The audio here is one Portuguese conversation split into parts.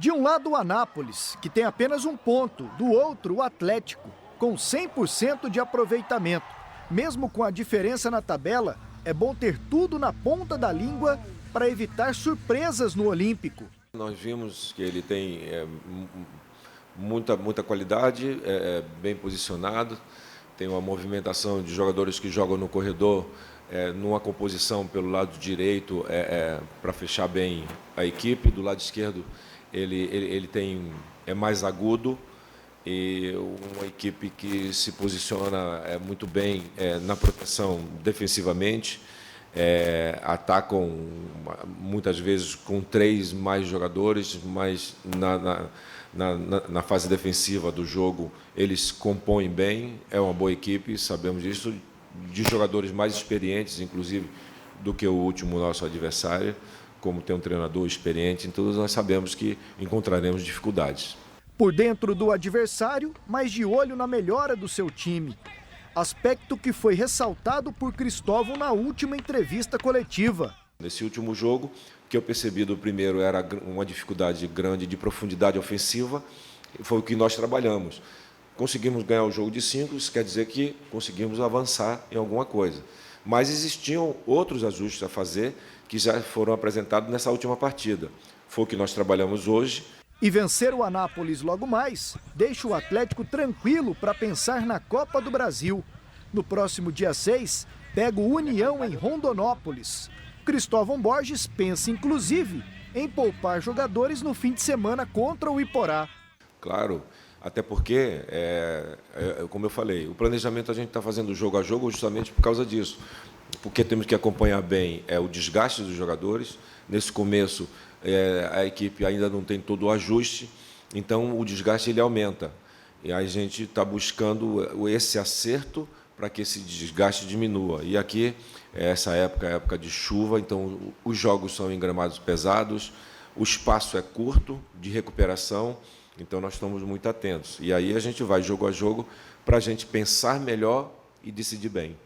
De um lado o Anápolis, que tem apenas um ponto, do outro o Atlético, com 100% de aproveitamento. Mesmo com a diferença na tabela, é bom ter tudo na ponta da língua para evitar surpresas no Olímpico. Nós vimos que ele tem muita qualidade, bem posicionado, tem uma movimentação de jogadores que jogam no corredor, numa composição pelo lado direito para fechar bem a equipe. Do lado esquerdo ele é mais agudo e uma equipe que se posiciona muito bem na proteção defensivamente. Atacam muitas vezes com 3 mais jogadores, mas na fase defensiva do jogo eles compõem bem, é uma boa equipe, sabemos disso, de jogadores mais experientes, inclusive, do que o último nosso adversário, como tem um treinador experiente, então nós sabemos que encontraremos dificuldades. Por dentro do adversário, mas de olho na melhora do seu time. Aspecto que foi ressaltado por Cristóvão na última entrevista coletiva. Nesse último jogo, o que eu percebi do primeiro era uma dificuldade grande de profundidade ofensiva, foi o que nós trabalhamos. Conseguimos ganhar o jogo de 5, isso quer dizer que conseguimos avançar em alguma coisa. Mas existiam outros ajustes a fazer que já foram apresentados nessa última partida. Foi o que nós trabalhamos hoje. E vencer o Anápolis logo mais deixa o Atlético tranquilo para pensar na Copa do Brasil. No próximo dia 6, pega o União em Rondonópolis. Cristóvão Borges pensa, inclusive, em poupar jogadores no fim de semana contra o Iporá. Claro, até porque, como eu falei, o planejamento a gente está fazendo jogo a jogo justamente por causa disso. Porque temos que acompanhar bem o desgaste dos jogadores. Nesse começo, a equipe ainda não tem todo o ajuste, então o desgaste ele aumenta. E a gente está buscando esse acerto para que esse desgaste diminua. E aqui, essa época é época de chuva, então os jogos são em gramados pesados, o espaço é curto de recuperação, então nós estamos muito atentos. E aí a gente vai jogo a jogo para a gente pensar melhor e decidir bem.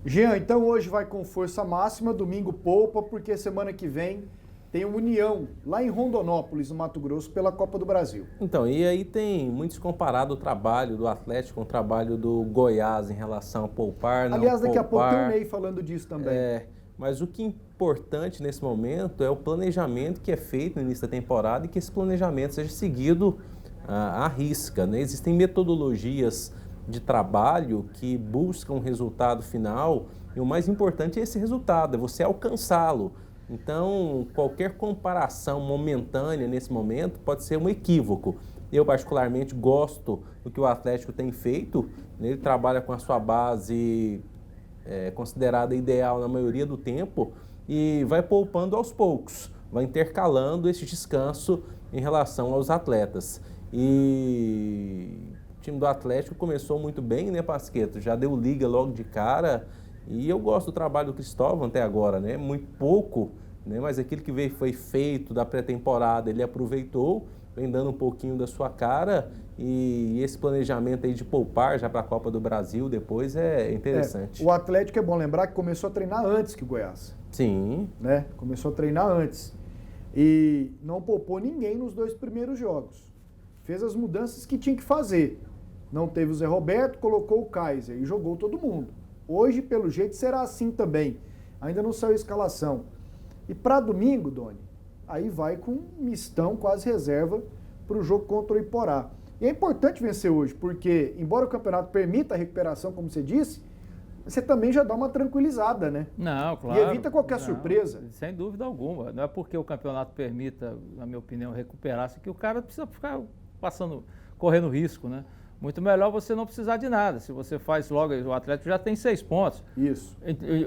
Jean, então hoje vai com força máxima, domingo poupa, porque semana que vem tem uma União lá em Rondonópolis, no Mato Grosso, pela Copa do Brasil. Então, e aí tem muitos comparado o trabalho do Atlético com o trabalho do Goiás em relação a poupar, não Aliás, daqui poupar. a pouco tem o Ney falando disso também. Mas o que é importante nesse momento é o planejamento que é feito no início da temporada e que esse planejamento seja seguido à risca, né? Existem metodologias de trabalho que buscam um resultado final e o mais importante é esse resultado, é você alcançá-lo. Então, qualquer comparação momentânea nesse momento pode ser um equívoco. Eu, particularmente, gosto do que o Atlético tem feito. Ele trabalha com a sua base considerada ideal na maioria do tempo e vai poupando aos poucos, vai intercalando esse descanso em relação aos atletas. E o time do Atlético começou muito bem, né, Pasquetto? Já deu liga logo de cara. E eu gosto do trabalho do Cristóvão até agora, né? Muito pouco, né? Mas aquilo que foi feito da pré-temporada, ele aproveitou, vem dando um pouquinho da sua cara. E esse planejamento aí de poupar já para a Copa do Brasil depois é interessante. O Atlético, é bom lembrar que começou a treinar antes que o Goiás. Sim. Né? Começou a treinar antes. E não poupou ninguém nos 2 primeiros jogos. Fez as mudanças que tinha que fazer. Não teve o Zé Roberto, colocou o Kaiser e jogou todo mundo. Hoje, pelo jeito, será assim também. Ainda não saiu a escalação. E para domingo, Doni, aí vai com um mistão, quase reserva, para o jogo contra o Iporá. E é importante vencer hoje, porque, embora o campeonato permita a recuperação, como você disse, você também já dá uma tranquilizada, né? Não, claro. E evita qualquer surpresa. Sem dúvida alguma. Não é porque o campeonato permita, na minha opinião, recuperar-se que o cara precisa ficar correndo risco, né? Muito melhor você não precisar de nada. Se você faz logo, o Atlético já tem 6 pontos. Isso.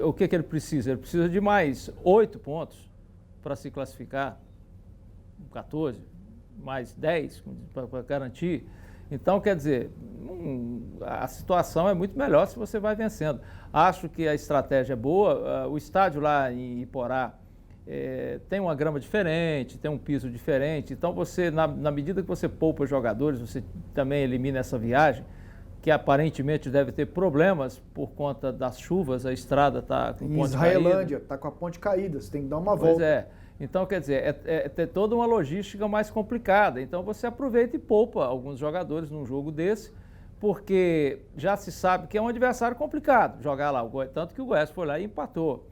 O que ele precisa? Ele precisa de mais 8 pontos para se classificar, 14, mais 10 para garantir. Então, quer dizer, a situação é muito melhor se você vai vencendo. Acho que a estratégia é boa. O estádio lá em Iporá tem uma grama diferente, tem um piso diferente. Então, você, na medida que você poupa jogadores, você também elimina essa viagem, que aparentemente deve ter problemas por conta das chuvas, a estrada está com Em ponte Israelândia, caída. está com a ponte caída, você tem que dar uma Pois volta. é. Então, quer dizer, é ter toda uma logística mais complicada. Então, você aproveita e poupa alguns jogadores num jogo desse, porque já se sabe que é um adversário complicado jogar lá. Tanto que o Goiás foi lá e empatou.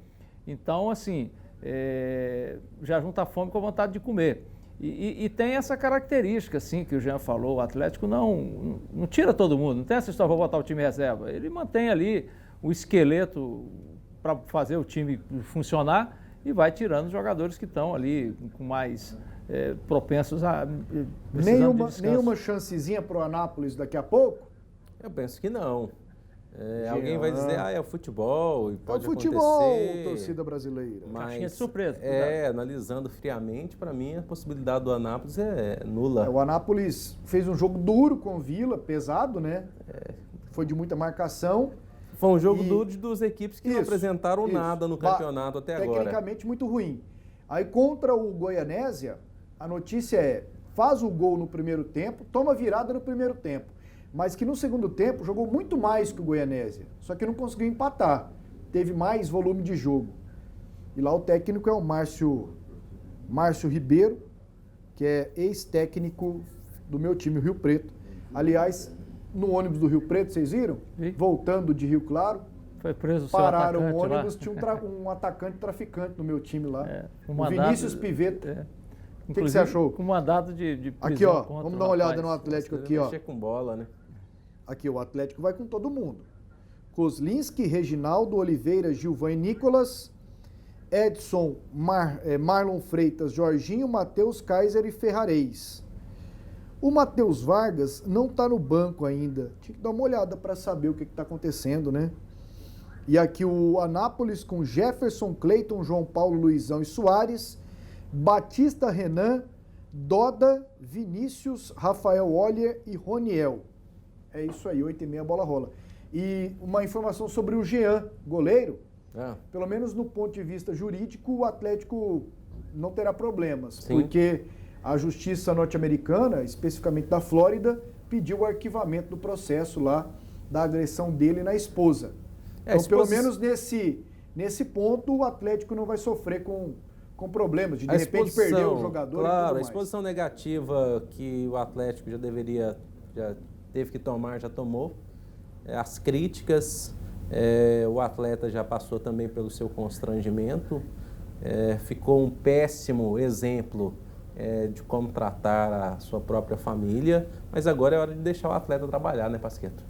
Então, assim, já junta a fome com a vontade de comer. E tem essa característica, assim, que o Jean falou, o Atlético não tira todo mundo, não tem essa história, vou botar o time reserva. Ele mantém ali o esqueleto para fazer o time funcionar e vai tirando os jogadores que estão ali com mais propensos a precisando de descanso. Nenhuma chancezinha para o Anápolis daqui a pouco? Eu penso que não. Alguém vai dizer, é o futebol e pode futebol, acontecer. torcida brasileira. Caixinha de surpresa. Analisando friamente, para mim a possibilidade do Anápolis é nula. O Anápolis fez um jogo duro com o Vila, pesado, né? Foi de muita marcação. Foi um jogo duro de duas equipes que não apresentaram isso. nada no campeonato até agora. Tecnicamente muito ruim. Aí contra o Goianésia, a notícia faz o gol no primeiro tempo, toma virada no primeiro tempo. Mas que no segundo tempo jogou muito mais que o Goianésia, só que não conseguiu empatar. Teve mais volume de jogo. E lá o técnico é o Márcio Ribeiro, que é ex-técnico do meu time, o Rio Preto. Aliás, no ônibus do Rio Preto, vocês viram? Vi. Voltando de Rio Claro, Foi preso o seu pararam o atacante ônibus, lá. tinha um atacante traficante no meu time lá. Com O mandado- Vinícius Piveto. O que você Inclusive, achou? Com mandado de prisão Aqui, ó, contra vamos o dar uma olhada rapaz. no Atlético Precisa aqui, ó. mexer com bola, né? Aqui, o Atlético vai com todo mundo. Kozlinski, Reginaldo, Oliveira, Gilvan e Nicolas, Edson, Marlon Freitas, Jorginho, Matheus Kaiser e Ferrarez. O Matheus Vargas não está no banco ainda. Tinha que dar uma olhada para saber o que está acontecendo, né? E aqui o Anápolis com Jefferson, Cleiton, João Paulo, Luizão e Soares, Batista, Renan, Doda, Vinícius, Rafael Ollier e Roniel. É isso aí, 8h30 a bola rola. E uma informação sobre o Jean, goleiro. Pelo menos no ponto de vista jurídico, o Atlético não terá problemas. Sim. Porque a justiça norte-americana, especificamente da Flórida, pediu o arquivamento do processo lá da agressão dele na esposa. Então, pelo menos nesse ponto, o Atlético não vai sofrer com problemas de repente perder o jogador. Claro, e tudo a mais. exposição negativa que o Atlético já teve que tomar, já tomou. As críticas, o atleta já passou também pelo seu constrangimento, ficou um péssimo exemplo de como tratar a sua própria família, mas agora é hora de deixar o atleta trabalhar, né, Pasquetto?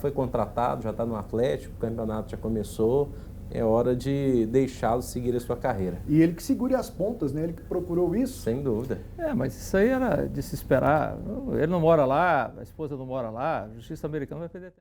Foi contratado, já está no Atlético, o campeonato já começou, é hora de deixá-lo seguir a sua carreira. E ele que segure as pontas, né? Ele que procurou isso. Sem dúvida. Mas isso aí era de se esperar. Ele não mora lá, a esposa não mora lá, a justiça americana vai perder tempo.